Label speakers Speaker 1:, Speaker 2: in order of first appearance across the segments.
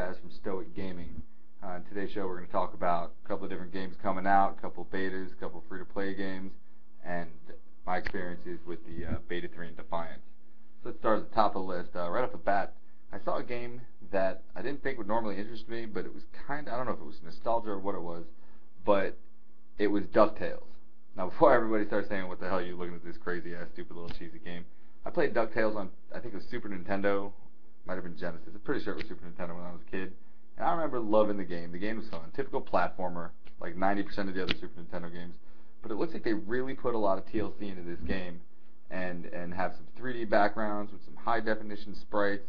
Speaker 1: podcast from Stoic Gaming. In today's show, we're going to talk about a couple of different games coming out, a couple of betas, a couple of free-to-play games, and my experiences with the Beta 3 and Defiance. So let's start at the top of the list. Right off the bat, I saw a game that I didn't think would normally interest me, but it was kind of, I don't know if it was nostalgia or what it was, but it was DuckTales. Now, before everybody starts saying, what the hell are you looking at this crazy-ass, stupid little cheesy game, I played DuckTales on, I think it was Super Nintendo, might have been Genesis. I'm pretty sure it was Super Nintendo when I was a kid. And I remember loving the game. The game was fun. Typical platformer, like 90% of the other Super Nintendo games. But it looks like they really put a lot of TLC into this game and have some 3D backgrounds with some high-definition sprites.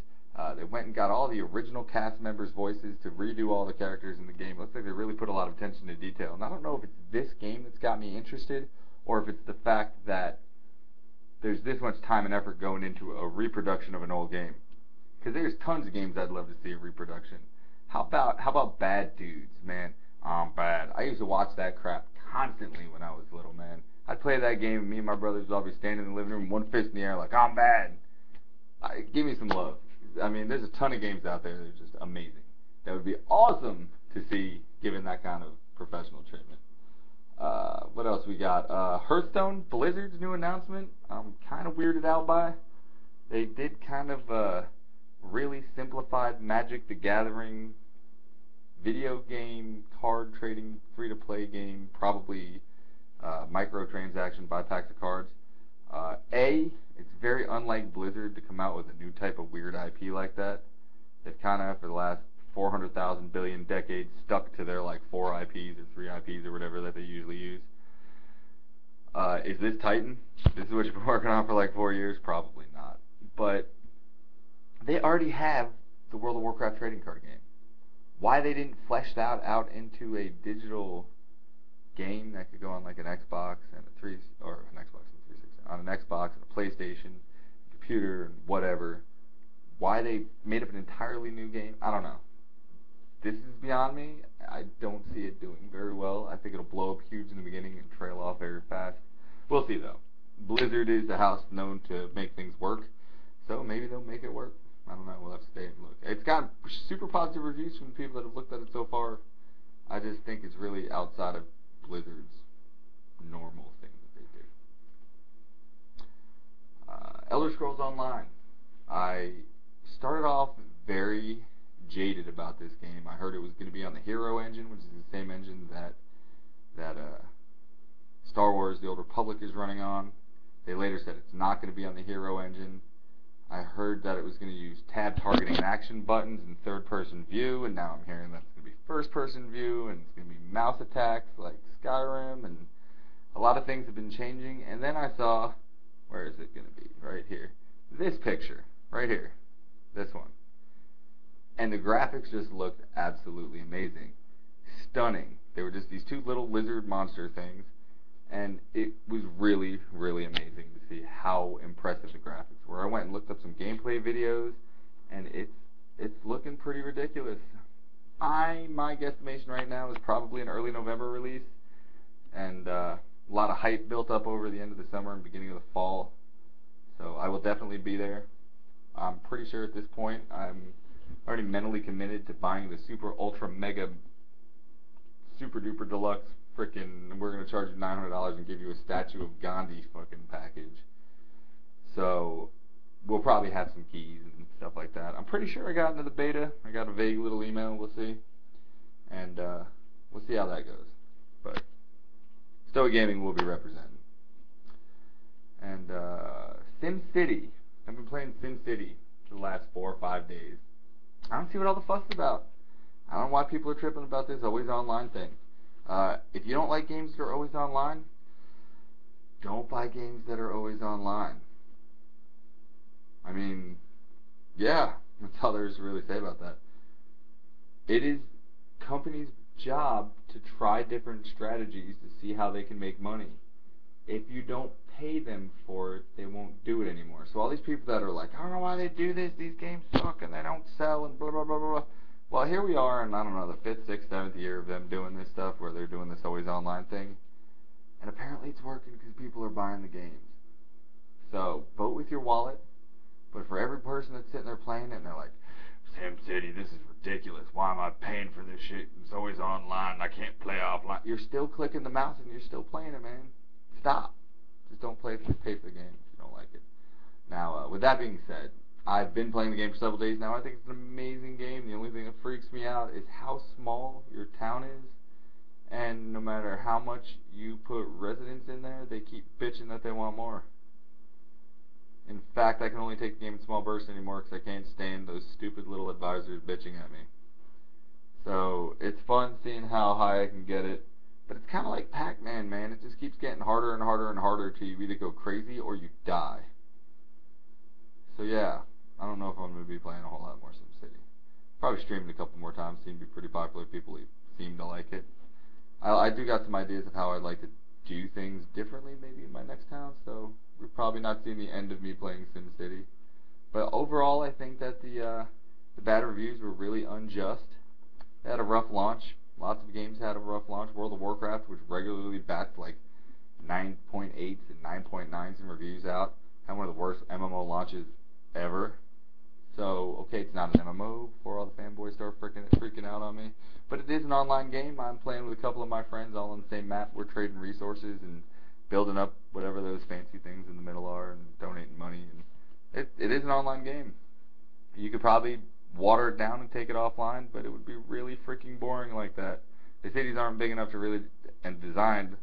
Speaker 1: They went and got all the original cast members' voices to redo all the characters in the game. It looks like they really put a lot of attention to detail. And I don't know if it's this game that's got me interested or if it's the fact that there's this much time and effort going into a reproduction of an old game. Because there's tons of games I'd love to see a reproduction. How about Bad Dudes, man? Bad. I used to watch that crap constantly when I was little, man. I'd play that game, and me and my brothers would all be standing in the living room, one fist in the air, like, I'm bad. Give me some love. I mean, there's a ton of games out there that are just amazing. That would be awesome to see given that kind of professional treatment. What else we got? Hearthstone, Blizzard's new announcement. I'm kind of weirded out by. They did kind of really simplified Magic the Gathering video game, card trading, free-to-play game, probably microtransaction, buy packs of cards. It's very unlike Blizzard to come out with a new type of weird IP like that. They've kind of, for the last 400,000 billion decades, stuck to their like 4 IPs or 3 IPs or whatever that they usually use. Is this Titan? This is what you've been working on for like 4 years? Probably not. But they already have the World of Warcraft trading card game. Why they didn't flesh that out into a digital game that could go on like an Xbox and a an Xbox and 360, on an Xbox and a PlayStation, computer and whatever. Why they made up an entirely new game, I don't know. This is beyond me. I don't see it doing very well. I think it'll blow up huge in the beginning and trail off very fast. We'll see though. Blizzard is the house known to make things work, so maybe they'll make it work. I don't know. We'll have to stay and look. It's got super positive reviews from the people that have looked at it so far. I just think it's really outside of Blizzard's normal thing that they do. Elder Scrolls Online. I started off very jaded about this game. I heard it was going to be on the Hero engine, which is the same engine that Star Wars: The Old Republic is running on. They later said it's not going to be on the Hero engine. I heard that it was going to use tab targeting and action buttons in third-person view, and now I'm hearing that it's going to be first-person view, and it's going to be mouse attacks like Skyrim, and a lot of things have been changing. And then I saw, where is it going to be? Right here. This picture, right here. This one. And the graphics just looked absolutely amazing. Stunning. They were just these two little lizard monster things, and it was really, really amazing to see how impressive the graphics were. I went and looked up some gameplay videos, and it's looking pretty ridiculous. My guesstimation right now is probably an early November release, and a lot of hype built up over the end of the summer and beginning of the fall. So I will definitely be there. I'm pretty sure at this point I'm already mentally committed to buying the super ultra mega super duper deluxe frickin' we're gonna charge you $900 and give you a statue of Gandhi fucking package. So we'll probably have some keys and stuff like that. I'm pretty sure I got into the beta. I got a vague little email. We'll see, and we'll see how that goes. But Stoic Gaming will be represented. And SimCity. I've been playing SimCity for the last 4 or 5 days. I don't see what all the fuss is about. I don't know why people are tripping about this always online thing. If you don't like games that are always online, don't buy games that are always online. I mean, yeah, that's all there is to really say about that. It is companies' job to try different strategies to see how they can make money. If you don't pay them for it, they won't do it anymore. So all these people that are like, I don't know why they do this, these games suck and they don't sell and blah, blah, blah, blah, blah. Well, here we are in, I don't know, the 5th, 6th, 7th year of them doing this stuff where they're doing this always online thing. And apparently it's working because people are buying the games. So vote with your wallet. But for every person that's sitting there playing it and they're like, SimCity, this is ridiculous. Why am I paying for this shit? It's always online. I can't play offline. You're still clicking the mouse and you're still playing it, man. Stop. Just don't pay for the game if you don't like it. Now, with that being said, I've been playing the game for several days now. I think it's an amazing game. The only thing that freaks me out is how small your town is. And no matter how much you put residents in there, they keep bitching that they want more. In fact, I can only take the game in small bursts anymore because I can't stand those stupid little advisors bitching at me. So, it's fun seeing how high I can get it. But it's kind of like Pac-Man, man. It just keeps getting harder and harder and harder till you either go crazy or you die. So yeah, I don't know if I'm going to be playing a whole lot more SimCity. Probably stream it a couple more times. Seemed to be pretty popular. People seem to like it. I do got some ideas of how I'd like to do things differently maybe in my next town, so we're probably not seeing the end of me playing SimCity. But overall, I think that the bad reviews were really unjust. They had a rough launch. Lots of games had a rough launch. World of Warcraft, which regularly bats like 9.8s and 9.9s in reviews out, had one of the worst MMO launches ever. So, okay, it's not an MMO before all the fanboys start freaking out on me. But it is an online game. I'm playing with a couple of my friends all on the same map. We're trading resources and building up whatever those fancy things in the middle are and donating money. And it is an online game. You could probably water it down and take it offline, but it would be really freaking boring like that. The cities aren't big enough to really and designed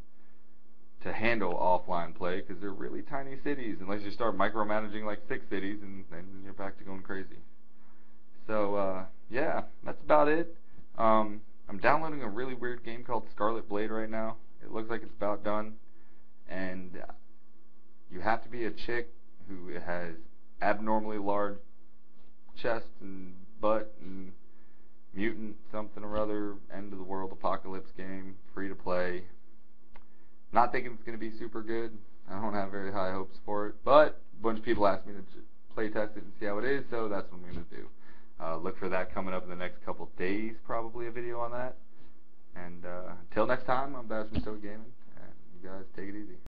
Speaker 1: to handle offline play because they're really tiny cities unless you start micromanaging like 6 cities and then you're back to going crazy. So yeah, that's about it. I'm downloading a really weird game called Scarlet Blade right now. It looks like it's about done, and you have to be a chick who has abnormally large chest and butt and mutant something or other, end of the world apocalypse game, free to play. Not thinking it's going to be super good. I don't have very high hopes for it, but a bunch of people asked me to play test it and see how it is, so that's what I'm going to do. Look for that coming up in the next couple days, probably a video on that. And until next time, I'm Stoic Gaming, and you guys take it easy.